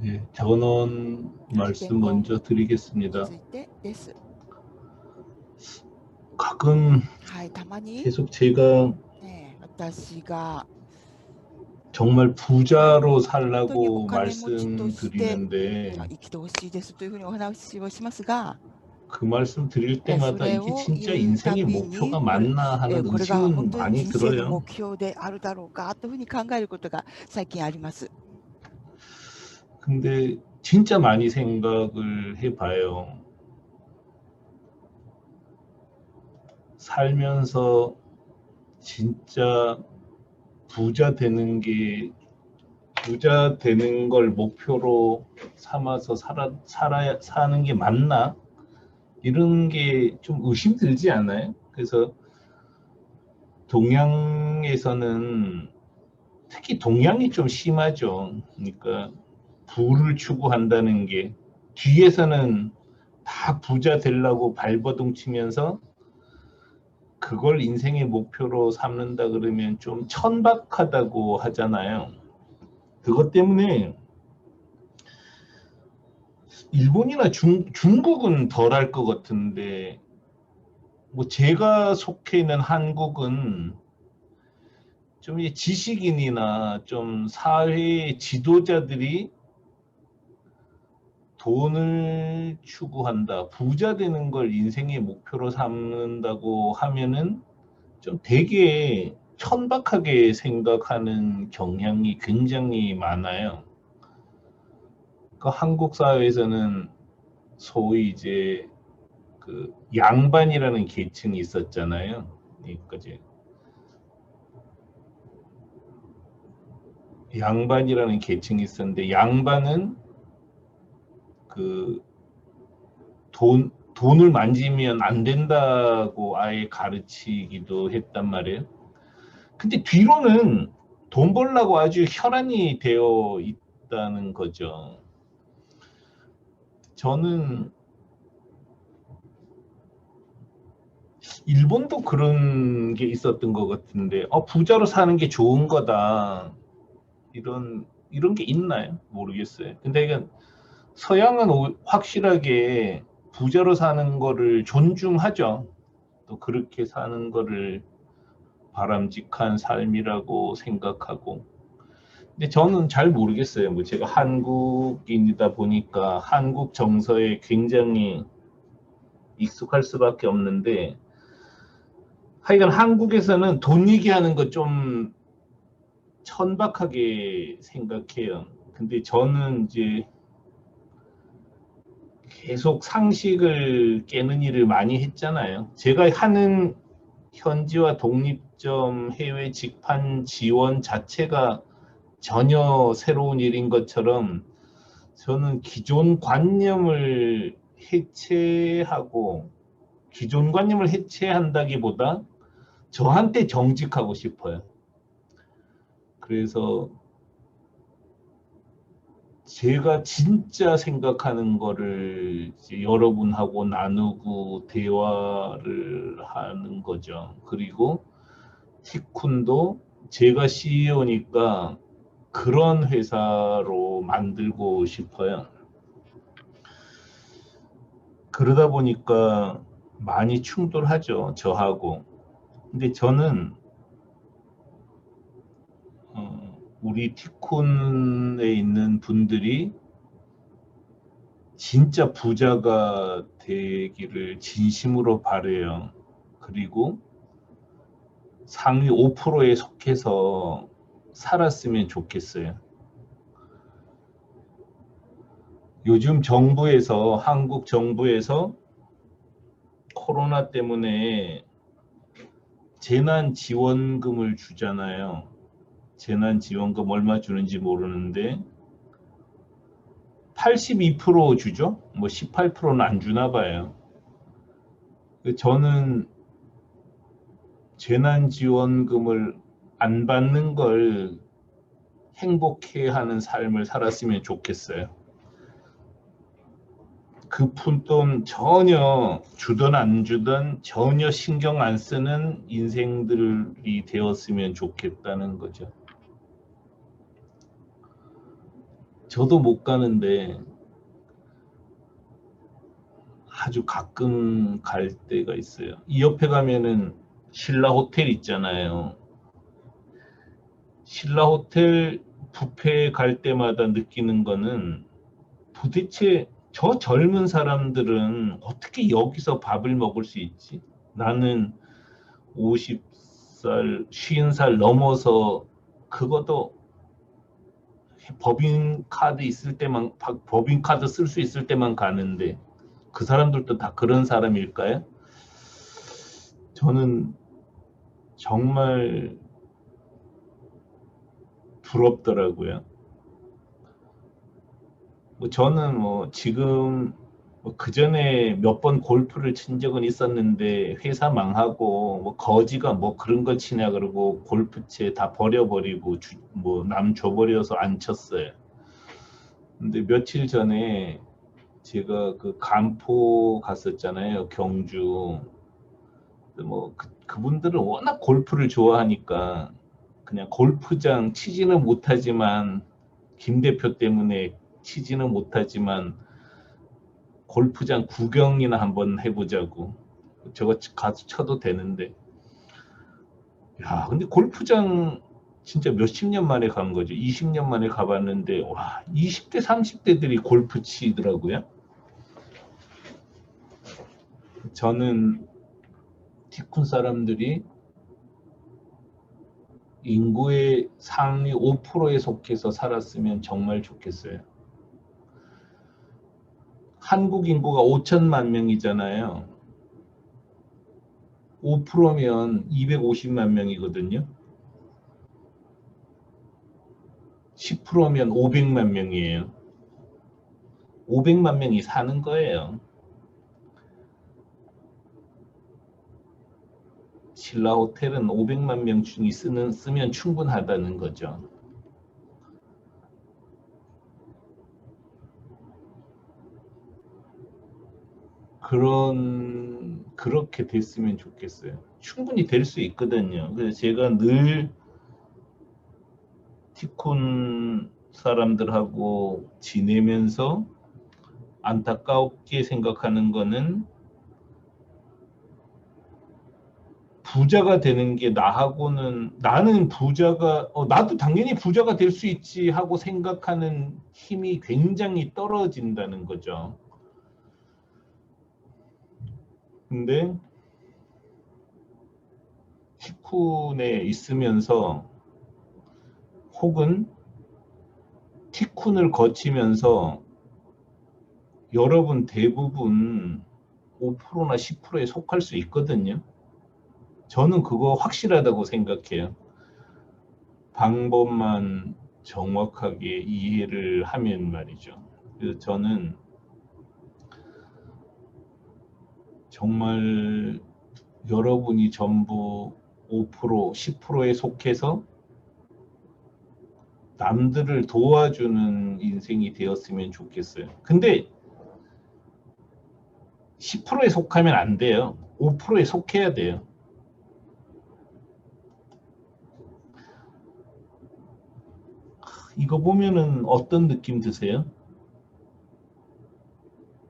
네, 전원 말씀 먼저 드리겠습니다. 가끔 はい、たまに 계속 제가 ね、私が 정말 부자로 本当にお 살라고 金持ちとして 말씀드리는데 生きてほしいですというふうにお話をしますが、 그 말씀 드릴 そ 때마다 れ 이게 を 진짜 言うた 인생의 び 목표가 に、맞나 하는 これが本 의심은 当に 많이 人生の 들어요. 目標であるだろうかというふうに考えることが最近あります。 근데 진짜 많이 생각을 해봐요. 살면서 진짜 부자 되는 걸 목표로 삼아서 사는 게 맞나? 이런 게 좀 의심 들지 않아요? 그래서 동양에서는 특히 동양이 좀 심하죠. 그러니까 부를 추구한다는 게 뒤에서는 다 부자 되려고 발버둥 치면서 그걸 인생의 목표로 삼는다 그러면 좀 천박하다고 하잖아요. 그것 때문에 일본이나 중국은 덜 할 것 같은데 뭐 제가 속해 있는 한국은 좀 지식인이나 좀 사회 지도자들이 돈을 추구한다, 부자 되는 걸 인생의 목표로 삼는다고 하면은 좀 되게 천박하게 생각하는 경향이 굉장히 많아요. 그 한국 사회에서는 소위 이제 그 양반이라는 계층이 있었잖아요. 그러니까 이제 양반이라는 계층이 있었는데 양반은 그 돈을 만지면 안 된다고 아예 가르치기도 했단 말이에요. 근데 뒤로는 돈 벌려고 아주 혈안이 되어 있다는 거죠. 저는 일본도 그런 게 있었던 것 같은데 부자로 사는 게 좋은 거다 이런 게 있나요? 모르겠어요. 근데 이건 서양은 확실하게 부자로 사는 거를 존중하죠. 또 그렇게 사는 거를 바람직한 삶이라고 생각하고. 근데 저는 잘 모르겠어요. 뭐 제가 한국인이다 보니까 한국 정서에 굉장히 익숙할 수밖에 없는데 하여간 한국에서는 돈 얘기하는 거 좀 천박하게 생각해요. 근데 저는 이제 계속 상식을 깨는 일을 많이 했잖아요. 제가 하는 현지와 독립점 해외 직판 지원 자체가 전혀 새로운 일인 것처럼 저는 기존 관념을 해체하고 기존 관념을 해체한다기보다 저한테 정직하고 싶어요. 그래서 제가 진짜 생각하는 거를 이제 여러분하고 나누고 대화를 하는 거죠. 그리고 티쿤도 제가 CEO니까 그런 회사로 만들고 싶어요. 그러다 보니까 많이 충돌하죠, 저하고. 근데 저는 우리 티쿤에 있는 분들이 진짜 부자가 되기를 진심으로 바라요. 그리고 상위 5%에 속해서 살았으면 좋겠어요. 요즘 정부에서, 한국 정부에서 코로나 때문에 재난지원금을 주잖아요. 재난지원금 얼마 주는지 모르는데 82% 주죠? 뭐 18%는 안 주나 봐요. 저는 재난지원금을 안 받는 걸 행복해하는 삶을 살았으면 좋겠어요. 그 푼돈 전혀 주든 안 주든 전혀 신경 안 쓰는 인생들이 되었으면 좋겠다는 거죠. 저도 못 가는데 아주 가끔 갈 때가 있어요. 이 옆에 가면은 신라 호텔 있잖아요. 신라 호텔 뷔페 갈 때마다 느끼는 거는 도대체 저 젊은 사람들은 어떻게 여기서 밥을 먹을 수 있지? 나는 50살, 50살 넘어서 그것도 법인카드 있을 때만, 법인카드 쓸 수 있을 때만 가는데 그 사람들도 다 그런 사람일까요? 저는 정말 부럽더라고요. 뭐 저는 뭐 지금 그 전에 몇 번 골프를 친 적은 있었는데 회사 망하고 뭐 거지가 뭐 그런 거 치냐 그러고 골프채 다 버려버리고 뭐 남 줘버려서 안 쳤어요. 근데 며칠 전에 제가 그 간포 갔었잖아요. 경주. 뭐 그분들은 워낙 골프를 좋아하니까 그냥 골프장 치지는 못하지만 김 대표 때문에 치지는 못하지만 골프장 구경이나 한번 해보자고. 저거 가서 쳐도 되는데. 야, 근데 골프장 진짜 몇십 년 만에 간 거죠. 20년 만에 가봤는데, 와, 20대, 30대들이 골프 치더라고요. 저는 티쿤 사람들이 인구의 상위 5%에 속해서 살았으면 정말 좋겠어요. 한국 인구가 5천만 명이잖아요. 5%면 250만 명이거든요. 10%면 500만 명이에요. 500만 명이 사는 거예요. 신라 호텔은 500만 명 중에 쓰면 충분하다는 거죠. 그렇게 됐으면 좋겠어요. 충분히 될 수 있거든요. 그래서 제가 늘 티콘 사람들하고 지내면서 안타깝게 생각하는 거는 부자가 되는 게 나는 부자가 나도 당연히 부자가 될 수 있지 하고 생각하는 힘이 굉장히 떨어진다는 거죠. 근데 티쿤에 있으면서 혹은 티쿤을 거치면서 여러분 대부분 5%나 10%에 속할 수 있거든요. 저는 그거 확실하다고 생각해요. 방법만 정확하게 이해를 하면 말이죠. 그래서 저는 정말 여러분이 전부 5%, 10%에 속해서 남들을 도와주는 인생이 되었으면 좋겠어요. 근데 10%에 속하면 안 돼요. 5%에 속해야 돼요. 이거 보면은 어떤 느낌 드세요?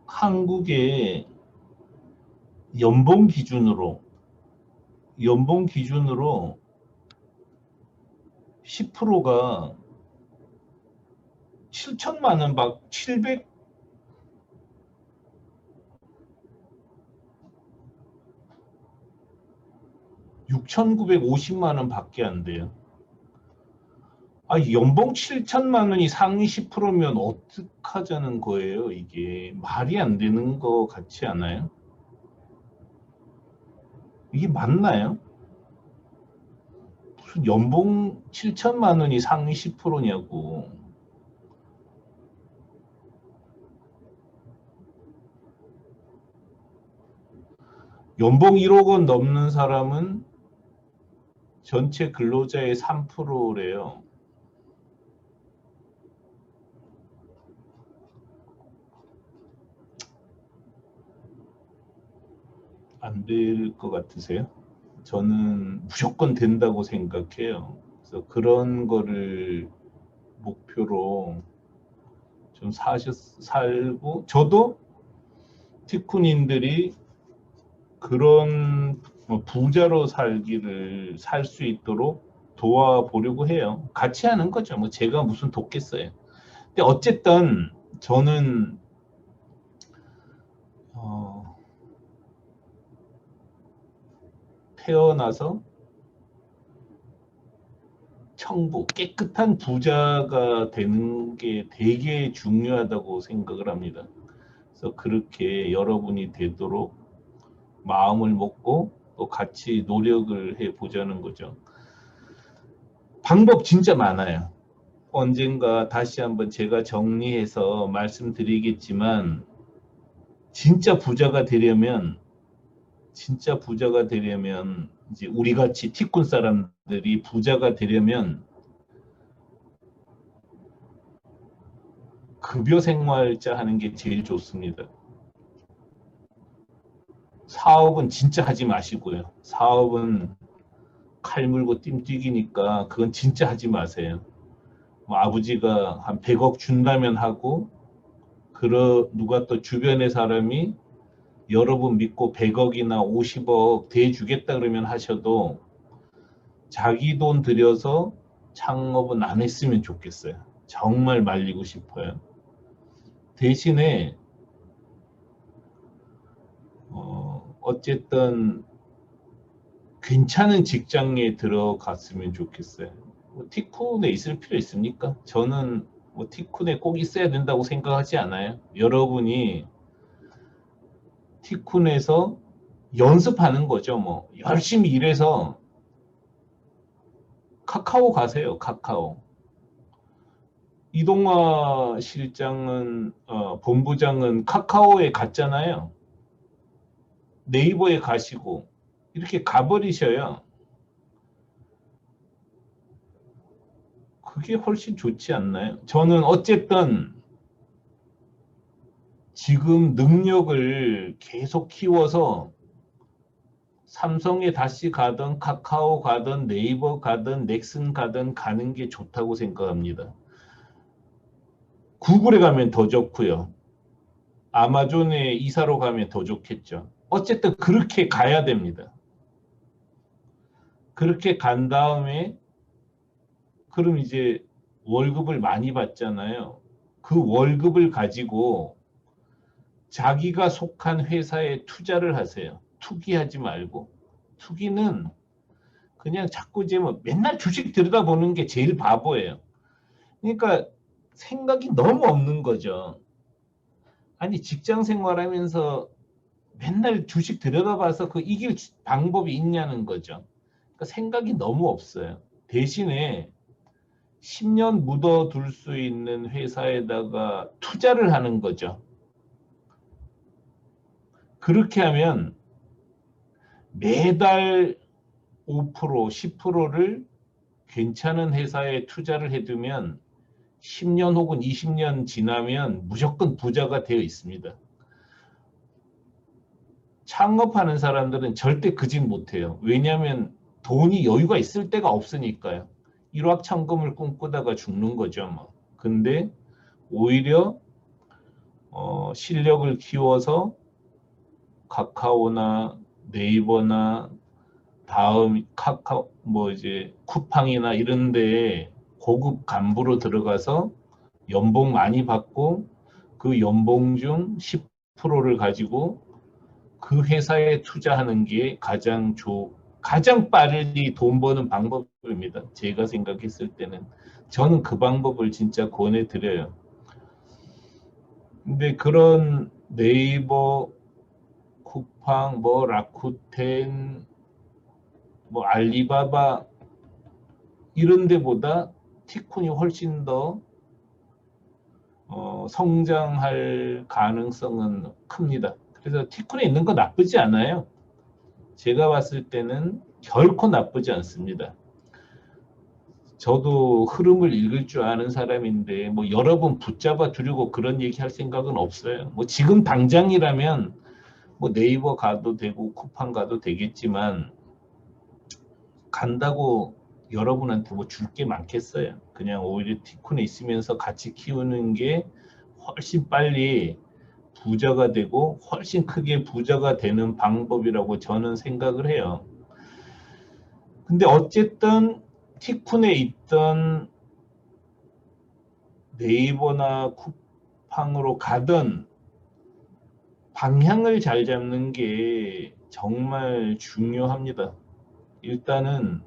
한국의 연봉 기준으로 10%가 7천만 원, 6,950만 원 밖에 안 돼요. 연봉 7천만 원이 상위 10%면 어떡하자는 거예요, 이게. 말이 안 되는 거 같지 않아요? 이게 맞나요? 무슨 연봉 7천만 원이 상위 10%냐고. 연봉 1억 원 넘는 사람은 전체 근로자의 3%래요. 안 될 것 같으세요? 저는 무조건 된다고 생각해요. 그래서 그런 거를 목표로 좀 살고, 저도 티쿤인들이 그런 부자로 살 수 있도록 도와보려고 해요. 같이 하는 거죠. 뭐 제가 무슨 돕겠어요. 근데 어쨌든 저는 태어나서 청부, 깨끗한 부자가 되는 게 되게 중요하다고 생각을 합니다. 그래서 그렇게 여러분이 되도록 마음을 먹고 또 같이 노력을 해보자는 거죠. 방법 진짜 많아요. 언젠가 다시 한번 제가 정리해서 말씀드리겠지만, 진짜 부자가 되려면 이제 우리같이 티쿤 사람들이 부자가 되려면 급여 생활자 하는 게 제일 좋습니다. 사업은 진짜 하지 마시고요. 사업은 칼 물고 띵 뛰기니까 그건 진짜 하지 마세요. 뭐 아버지가 한 100억 준다면 하고, 누가 또 주변의 사람이 여러분 믿고 100억이나 50억 대주겠다 그러면 하셔도 자기 돈 들여서 창업은 안 했으면 좋겠어요. 정말 말리고 싶어요. 대신에 어쨌든 괜찮은 직장에 들어갔으면 좋겠어요. 뭐 티쿤에 있을 필요 있습니까? 저는 뭐 티쿤에 꼭 있어야 된다고 생각하지 않아요. 여러분이 티쿤에서 연습하는 거죠. 뭐 열심히 일해서 카카오 가세요. 카카오. 이동화 실장은 본부장은 카카오에 갔잖아요. 네이버에 가시고 이렇게 가버리셔요. 그게 훨씬 좋지 않나요? 저는 어쨌든 지금 능력을 계속 키워서 삼성에 다시 가든 카카오 가든 네이버 가든 넥슨 가든 가는 게 좋다고 생각합니다. 구글에 가면 더 좋고요. 아마존에 이사로 가면 더 좋겠죠. 어쨌든 그렇게 가야 됩니다. 그렇게 간 다음에 그럼 이제 월급을 많이 받잖아요. 그 월급을 가지고 자기가 속한 회사에 투자를 하세요. 투기하지 말고. 투기는 그냥 자꾸 이제 뭐 맨날 주식 들여다보는 게 제일 바보예요. 그러니까 생각이 너무 없는 거죠. 아니 직장 생활하면서 맨날 주식 들여다봐서 그 이길 방법이 있냐는 거죠. 그러니까 생각이 너무 없어요. 대신에 10년 묻어둘 수 있는 회사에다가 투자를 하는 거죠. 그렇게 하면 매달 5%, 10%를 괜찮은 회사에 투자를 해두면 10년 혹은 20년 지나면 무조건 부자가 되어 있습니다. 창업하는 사람들은 절대 그 짓 못해요. 왜냐하면 돈이 여유가 있을 때가 없으니까요. 일확천금을 꿈꾸다가 죽는 거죠. 뭐. 근데 오히려 실력을 키워서 카카오나 네이버나 다음 카카오 뭐 이제 쿠팡이나 이런 데에 고급 간부로 들어가서 연봉 많이 받고 그 연봉 중 10%를 가지고 그 회사에 투자하는 게 가장 빠르게 돈 버는 방법입니다. 제가 생각했을 때는 저는 그 방법을 진짜 권해드려요. 근데 그런 네이버, 쿠팡, 뭐 라쿠텐, 뭐 알리바바 이런 데보다 티쿤이 훨씬 더 성장할 가능성은 큽니다. 그래서 티쿤에 있는 거 나쁘지 않아요. 제가 봤을 때는 결코 나쁘지 않습니다. 저도 흐름을 읽을 줄 아는 사람인데 뭐 여러 번 붙잡아 두려고 그런 얘기할 생각은 없어요. 뭐 지금 당장이라면 뭐 네이버 가도 되고 쿠팡 가도 되겠지만 간다고 여러분한테 뭐 줄 게 많겠어요. 그냥 오히려 티쿤에 있으면서 같이 키우는 게 훨씬 빨리 부자가 되고 훨씬 크게 부자가 되는 방법이라고 저는 생각을 해요. 근데 어쨌든 티쿤에 있던 네이버나 쿠팡으로 가던 방향을 잘 잡는 게 정말 중요합니다. 일단은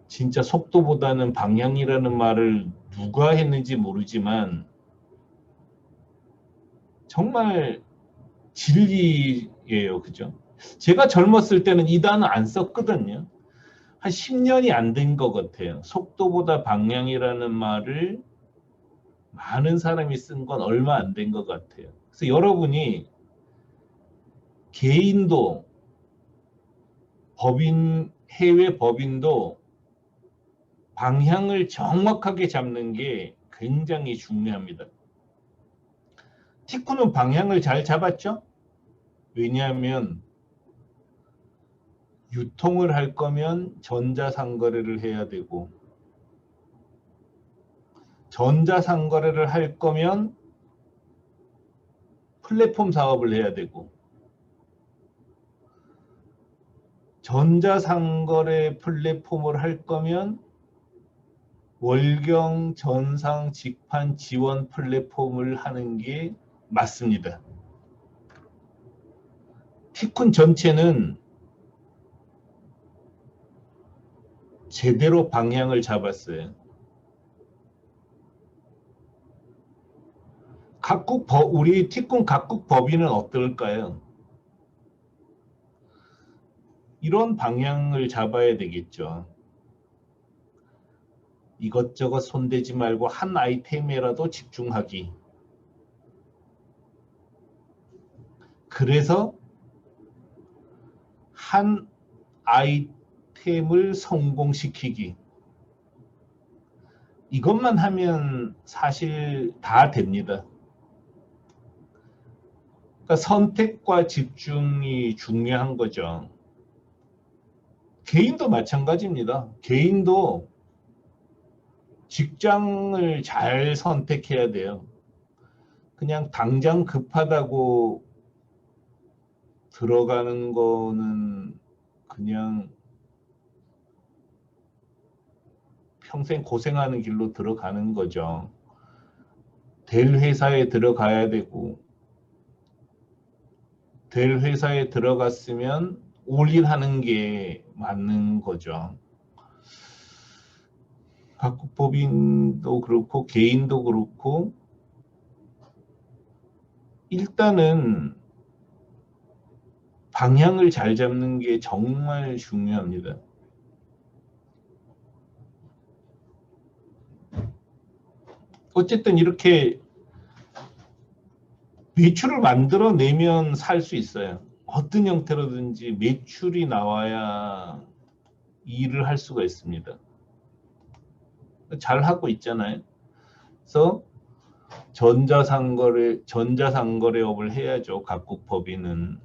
진짜 속도보다는 방향이라는 말을 누가 했는지 모르지만 정말 진리예요. 그죠? 제가 젊었을 때는 이 단어 안 썼거든요. 한 10년이 안 된 것 같아요. 속도보다 방향이라는 말을 많은 사람이 쓴 건 얼마 안 된 것 같아요. 그래서 여러분이 개인도 법인, 해외 법인도 방향을 정확하게 잡는 게 굉장히 중요합니다. 티쿠는 방향을 잘 잡았죠? 왜냐하면 유통을 할 거면 전자상거래를 해야 되고 전자상거래를 할 거면 플랫폼 사업을 해야 되고 전자상거래 플랫폼을 할 거면 월경, 전상, 직판, 지원 플랫폼을 하는 게 맞습니다. 티쿤 전체는 제대로 방향을 잡았어요. 우리 티쿤 각국 법인은 어떨까요? 이런 방향을 잡아야 되겠죠. 이것저것 손대지 말고 한 아이템에라도 집중하기. 그래서 한 아이템을 성공시키기. 이것만 하면 사실 다 됩니다. 그러니까 선택과 집중이 중요한 거죠. 개인도 마찬가지입니다. 개인도 직장을 잘 선택해야 돼요. 그냥 당장 급하다고 들어가는 거는 그냥 평생 고생하는 길로 들어가는 거죠. 될 회사에 들어가야 되고 될 회사에 들어갔으면 올인하는 게 맞는 거죠. 각국 법인도 그렇고 개인도 그렇고 일단은 방향을 잘 잡는 게 정말 중요합니다. 어쨌든 이렇게 매출을 만들어내면 살 수 있어요. 어떤 형태로든지 매출이 나와야 일을 할 수가 있습니다. 잘 하고 있잖아요. 그래서 전자상거래업을 해야죠. 각국 법인은.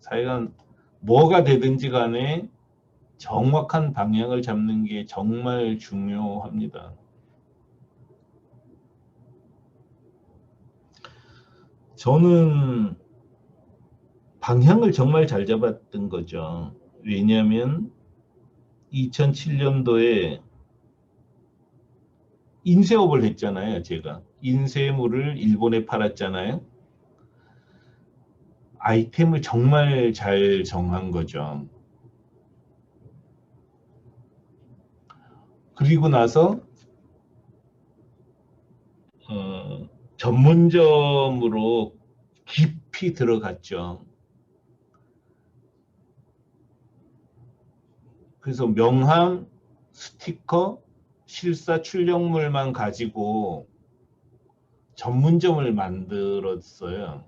사실은 뭐가 되든지 간에 정확한 방향을 잡는 게 정말 중요합니다. 저는 방향을 정말 잘 잡았던 거죠. 왜냐하면 2007년도에 인쇄업을 했잖아요. 제가 인쇄물을 일본에 팔았잖아요. 아이템을 정말 잘 정한 거죠. 그리고 나서 전문점으로 깊이 들어갔죠. 그래서 명함, 스티커, 실사 출력물만 가지고 전문점을 만들었어요.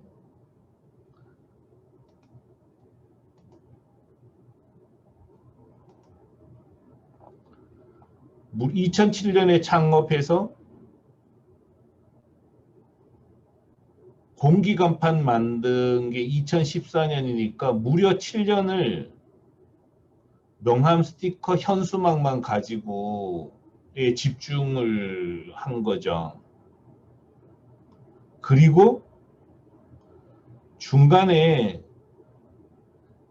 2007년에 창업해서 공기간판 만든 게 2014년이니까 무려 7년을 명함, 스티커, 현수막만 가지고 집중을 한 거죠. 그리고 중간에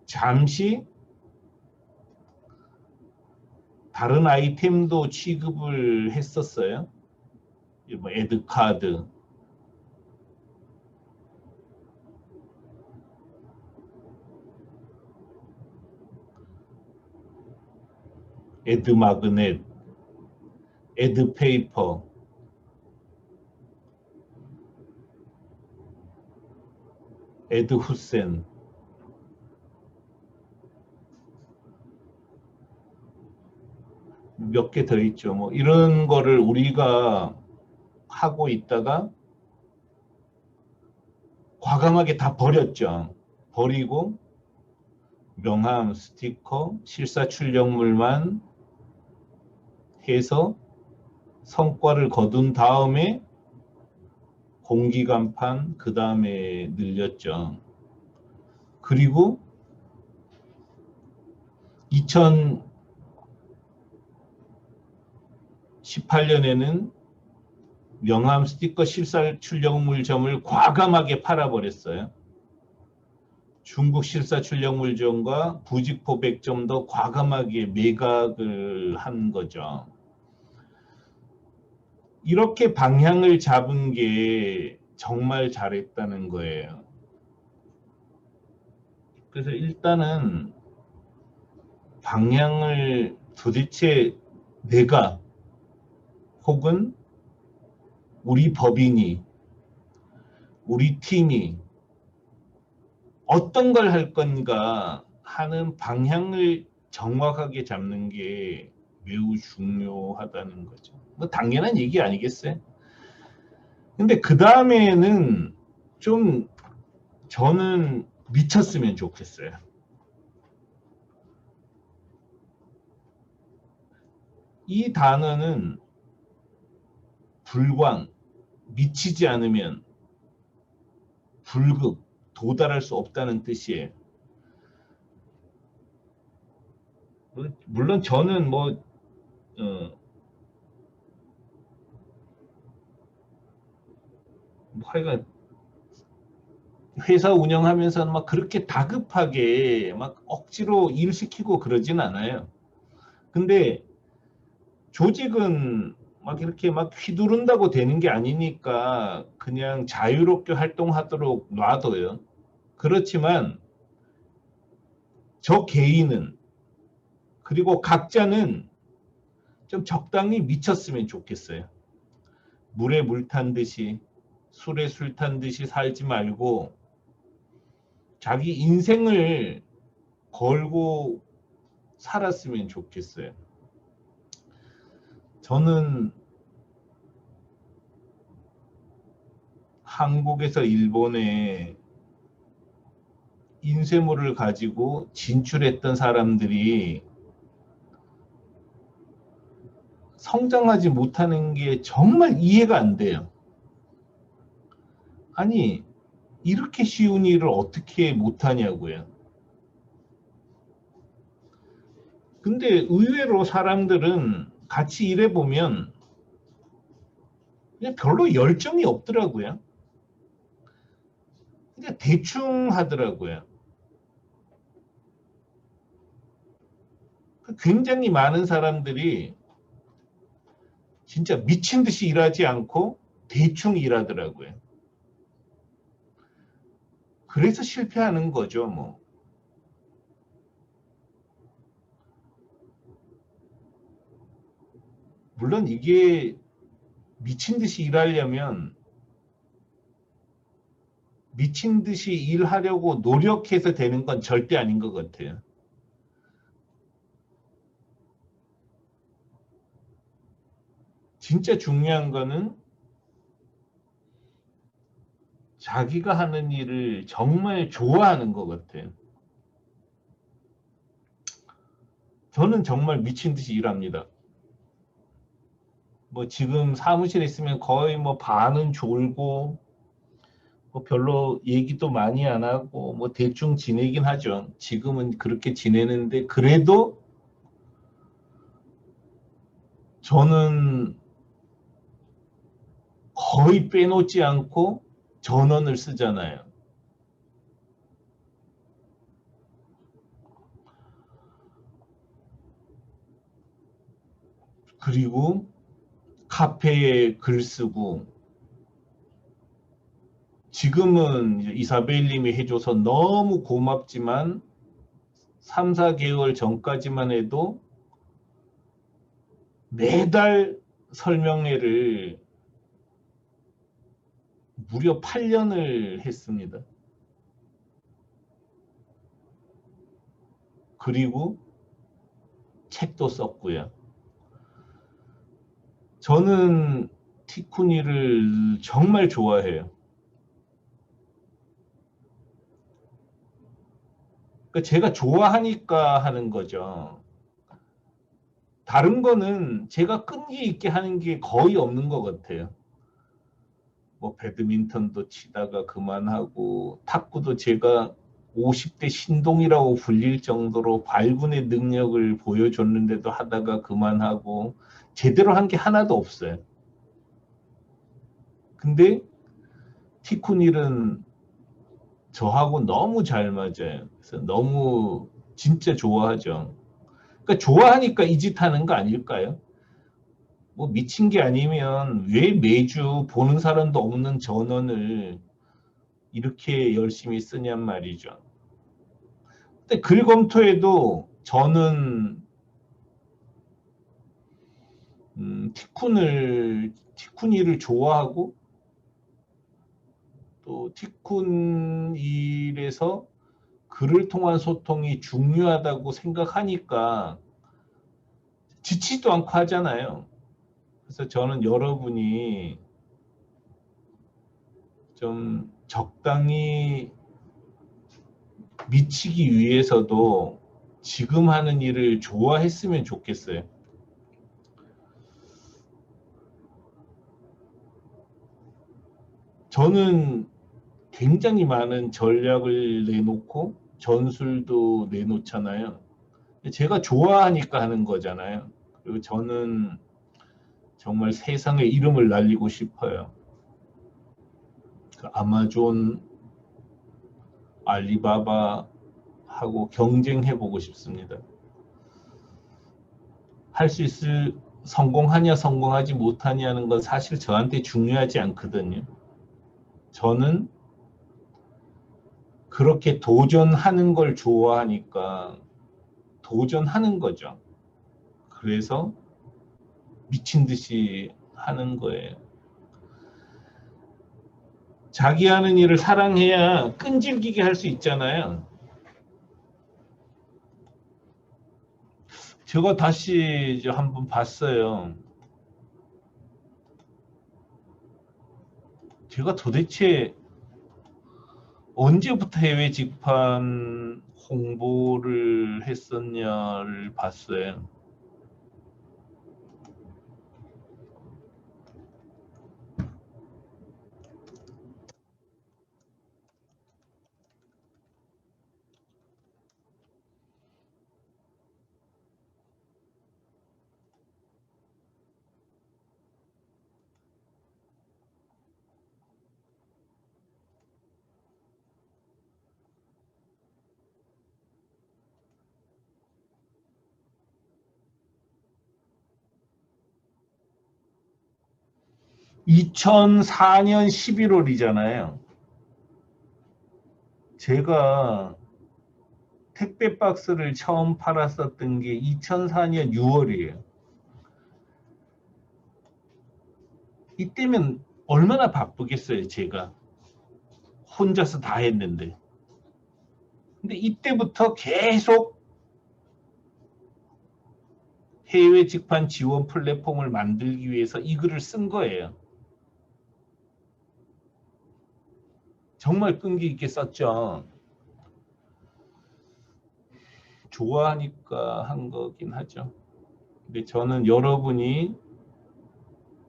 잠시 다른 아이템도 취급을 했었어요. 뭐 애드카드, 애드마그넷, 애드페이퍼, 애드후센, 몇 개 더 있죠. 뭐 이런 거를 우리가 하고 있다가 과감하게 다 버렸죠. 버리고 명함, 스티커, 실사출력물만 해서 성과를 거둔 다음에 공기간판 그 다음에 늘렸죠. 그리고 2018년에는 명함, 스티커, 실사출력물점을 과감하게 팔아버렸어요. 중국 실사출력물점과 부직포 백점도 과감하게 매각을 한 거죠. 이렇게 방향을 잡은 게 정말 잘했다는 거예요. 그래서 일단은 방향을 도대체 내가 혹은 우리 법인이, 우리 팀이 어떤 걸 할 건가 하는 방향을 정확하게 잡는 게 매우 중요하다는 거죠. 뭐 당연한 얘기 아니겠어요? 근데 그 다음에는 좀 저는 미쳤으면 좋겠어요. 이 단어는 불광, 미치지 않으면 불극, 도달할 수 없다는 뜻이에요. 물론 저는 뭐 하여간 회사 운영하면서는 막 그렇게 다급하게 막 억지로 일 시키고 그러진 않아요. 근데 조직은 막 이렇게 막 휘두른다고 되는 게 아니니까 그냥 자유롭게 활동하도록 놔둬요. 그렇지만 저 개인은 그리고 각자는 좀 적당히 미쳤으면 좋겠어요. 물에 물 탄 듯이 술에 술 탄 듯이 살지 말고 자기 인생을 걸고 살았으면 좋겠어요. 저는 한국에서 일본에 인쇄물을 가지고 진출했던 사람들이 성장하지 못하는 게 정말 이해가 안 돼요. 아니, 이렇게 쉬운 일을 어떻게 못하냐고요. 근데 의외로 사람들은 같이 일해보면 그냥 별로 열정이 없더라고요. 그냥 대충 하더라고요. 굉장히 많은 사람들이 진짜 미친 듯이 일하지 않고 대충 일하더라고요. 그래서 실패하는 거죠, 뭐. 물론 이게 미친 듯이 일하려면 미친 듯이 일하려고 노력해서 되는 건 절대 아닌 것 같아요. 진짜 중요한 거는 자기가 하는 일을 정말 좋아하는 것 같아요. 저는 정말 미친 듯이 일합니다. 뭐 지금 사무실에 있으면 거의 뭐 반은 졸고 뭐 별로 얘기도 많이 안 하고 뭐 대충 지내긴 하죠. 지금은 그렇게 지내는데 그래도 저는 거의 빼놓지 않고 전원을 쓰잖아요. 그리고 카페에 글 쓰고, 지금은 이사벨님이 해줘서 너무 고맙지만 3, 4개월 전까지만 해도 매달 설명회를 무려 8년을 했습니다. 그리고 책도 썼고요. 저는 티쿠니를 정말 좋아해요. 그러니까 제가 좋아하니까 하는 거죠. 다른 거는 제가 끈기 있게 하는 게 거의 없는 것 같아요. 뭐 배드민턴도 치다가 그만하고, 탁구도 제가 50대 신동이라고 불릴 정도로 발군의 능력을 보여줬는데도 하다가 그만하고, 제대로 한 게 하나도 없어요. 근데 티쿠닐은 저하고 너무 잘 맞아요. 그래서 너무 진짜 좋아하죠. 그러니까 좋아하니까 이 짓 하는 거 아닐까요? 뭐 미친 게 아니면 왜 매주 보는 사람도 없는 전원을 이렇게 열심히 쓰냔 말이죠. 근데 글 검토에도 저는 티쿠니를 좋아하고, 또 티쿠니에서 글을 통한 소통이 중요하다고 생각하니까 지치도 않고 하잖아요. 그래서 저는 여러분이 좀 적당히 미치기 위해서도 지금 하는 일을 좋아했으면 좋겠어요. 저는 굉장히 많은 전략을 내놓고 전술도 내놓잖아요. 제가 좋아하니까 하는 거잖아요. 그리고 저는 정말 세상에 이름을 날리고 싶어요. 그 아마존, 알리바바하고 경쟁해보고 싶습니다. 할 수 있을, 성공하냐 성공하지 못하냐는 건 사실 저한테 중요하지 않거든요. 저는 그렇게 도전하는 걸 좋아하니까 도전하는 거죠. 그래서 미친 듯이 하는 거예요. 자기 하는 일을 사랑해야 끈질기게 할 수 있잖아요. 제가 다시 이제 한번 봤어요. 제가 도대체 언제부터 해외 직판 홍보를 했었냐를 봤어요. (2004년 11월이잖아요) 제가 택배 박스를 처음 팔았었던 게 2004년 6월이에요. 이때면 얼마나 바쁘겠어요, 제가. 혼자서 다 했는데. 근데 이때부터 계속 해외 직판 지원 플랫폼을 만들기 위해서 이 글을 쓴 거예요. 정말 끈기 있게 썼죠. 좋아하니까 한 거긴 하죠. 근데 저는 여러분이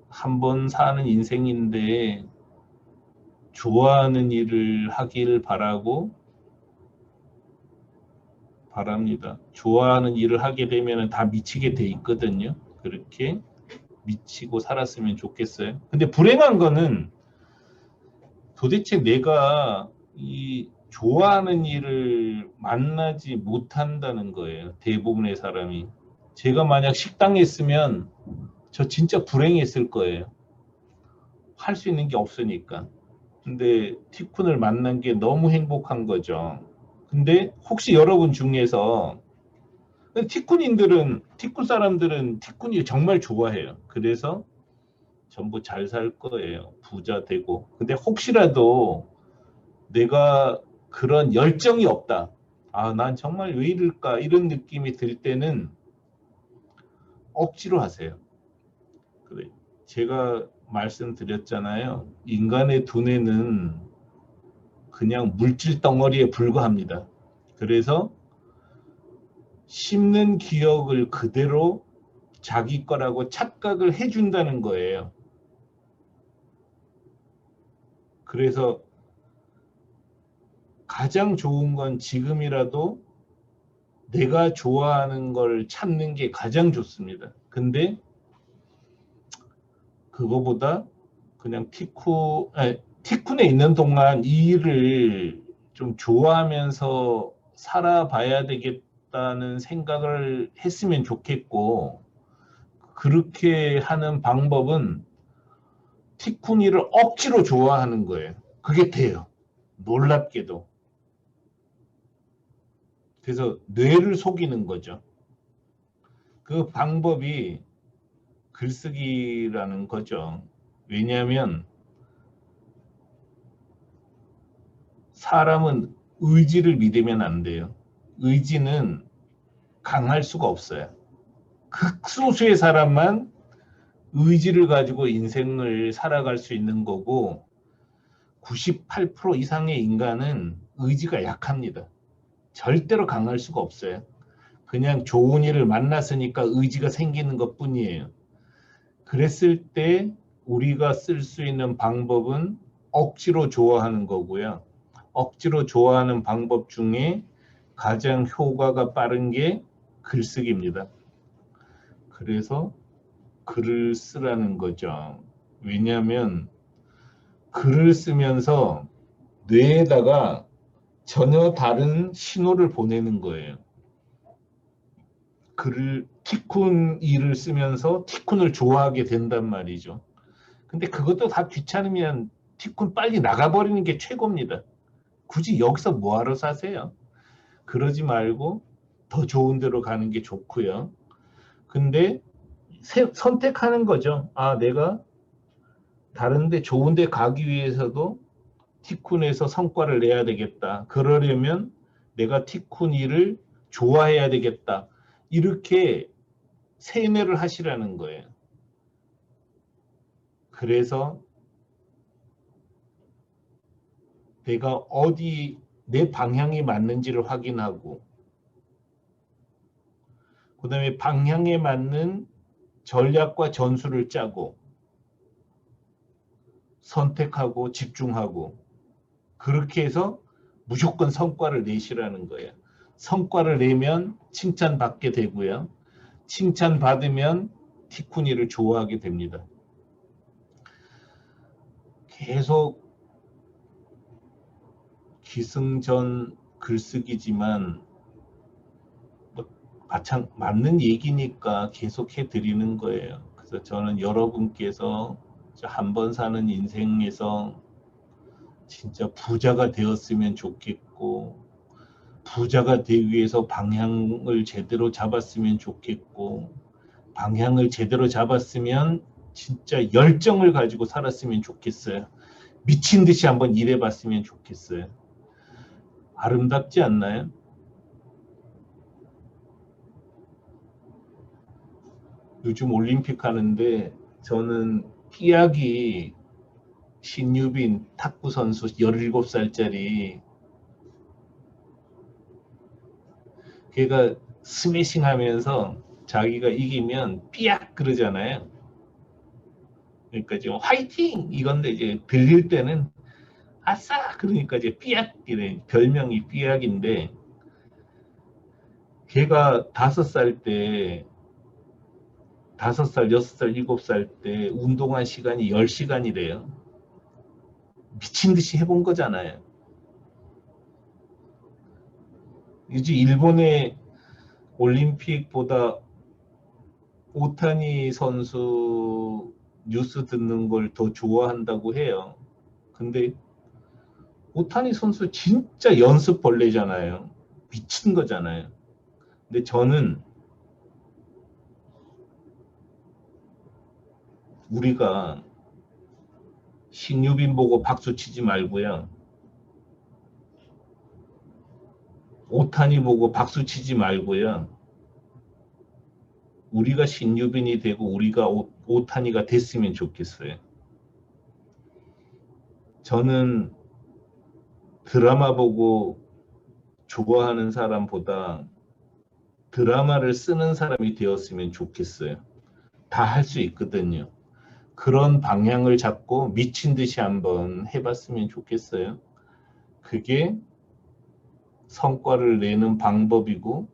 한 번 사는 인생인데 좋아하는 일을 하길 바랍니다. 좋아하는 일을 하게 되면 다 미치게 돼 있거든요. 그렇게 미치고 살았으면 좋겠어요. 근데 불행한 거는 도대체 내가 이 좋아하는 일을 만나지 못한다는 거예요. 대부분의 사람이. 제가 만약 식당에 있으면 저 진짜 불행했을 거예요. 할 수 있는 게 없으니까. 근데 티쿤을 만난 게 너무 행복한 거죠. 근데 혹시 여러분 중에서 티쿤 사람들은 티쿤이 정말 좋아해요. 그래서 전부 잘 살 거예요. 부자 되고. 근데 혹시라도 내가 그런 열정이 없다. 아, 난 정말 왜 이럴까? 이런 느낌이 들 때는 억지로 하세요. 그래. 제가 말씀드렸잖아요. 인간의 두뇌는 그냥 물질 덩어리에 불과합니다. 그래서 심는 기억을 그대로 자기 거라고 착각을 해준다는 거예요. 그래서 가장 좋은 건 지금이라도 내가 좋아하는 걸 찾는 게 가장 좋습니다. 근데 그거보다 그냥 티쿤에 있는 동안 이 일을 좀 좋아하면서 살아봐야 되겠다는 생각을 했으면 좋겠고, 그렇게 하는 방법은 티쿠니를 억지로 좋아하는 거예요. 그게 돼요. 놀랍게도. 그래서 뇌를 속이는 거죠. 그 방법이 글쓰기라는 거죠. 왜냐하면 사람은 의지를 믿으면 안 돼요. 의지는 강할 수가 없어요. 극소수의 사람만 의지를 가지고 인생을 살아갈 수 있는 거고 98% 이상의 인간은 의지가 약합니다. 절대로 강할 수가 없어요. 그냥 좋은 일을 만났으니까 의지가 생기는 것뿐이에요. 그랬을 때 우리가 쓸 수 있는 방법은 억지로 좋아하는 거고요. 억지로 좋아하는 방법 중에 가장 효과가 빠른 게 글쓰기입니다. 그래서 글을 쓰라는 거죠. 왜냐하면 글을 쓰면서 뇌에다가 전혀 다른 신호를 보내는 거예요. 티쿤 일을 쓰면서 티쿤을 좋아하게 된단 말이죠. 근데 그것도 다 귀찮으면 티쿤 빨리 나가버리는 게 최고입니다. 굳이 여기서 뭐하러 사세요? 그러지 말고 더 좋은 데로 가는 게 좋고요. 근데 선택하는 거죠. 아, 내가 다른데 좋은 데 가기 위해서도 티쿤에서 성과를 내야 되겠다. 그러려면 내가 티쿤 일을 좋아해야 되겠다. 이렇게 세뇌를 하시라는 거예요. 그래서 내가 어디 내 방향이 맞는지를 확인하고 그 다음에 방향에 맞는 전략과 전술을 짜고 선택하고 집중하고 그렇게 해서 무조건 성과를 내시라는 거예요. 성과를 내면 칭찬받게 되고요. 칭찬받으면 티쿠니를 좋아하게 됩니다. 계속 기승전 글쓰기지만 마찬 맞는 얘기니까 계속 해드리는 거예요. 그래서 저는 여러분께서 한 번 사는 인생에서 진짜 부자가 되었으면 좋겠고 부자가 되기 위해서 방향을 제대로 잡았으면 좋겠고 방향을 제대로 잡았으면 진짜 열정을 가지고 살았으면 좋겠어요. 미친 듯이 한번 일해봤으면 좋겠어요. 아름답지 않나요? 요즘 올림픽 하는데 저는 삐약이 신유빈 탁구 선수 17살짜리 걔가 스매싱 하면서 자기가 이기면 삐약 그러잖아요. 그러니까 지금 화이팅 이건데 이제 들릴 때는 아싸 그러니까 이제 삐약 이래 별명이 삐약인데 걔가 5살 때 5살, 6살, 7살 때 운동한 시간이 10시간이래요. 미친 듯이 해본 거잖아요. 이제 일본의 올림픽보다 오타니 선수 뉴스 듣는 걸 더 좋아한다고 해요. 근데 오타니 선수 진짜 연습벌레잖아요. 미친 거잖아요. 근데 저는 우리가 신유빈 보고 박수 치지 말고요. 오타니 보고 박수 치지 말고요. 우리가 신유빈이 되고 우리가 오타니가 됐으면 좋겠어요. 저는 드라마 보고 좋아하는 사람보다 드라마를 쓰는 사람이 되었으면 좋겠어요. 다 할 수 있거든요. 그런 방향을 잡고 미친 듯이 한번 해봤으면 좋겠어요. 그게 성과를 내는 방법이고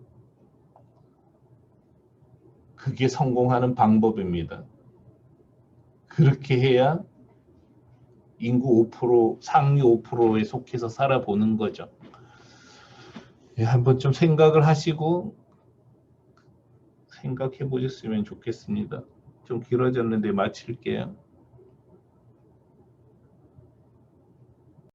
그게 성공하는 방법입니다. 그렇게 해야 인구 5%, 상위 5%에 속해서 살아보는 거죠. 예, 한번 좀 생각을 하시고 생각해 보셨으면 좋겠습니다. 좀 길어졌는데 마칠게요.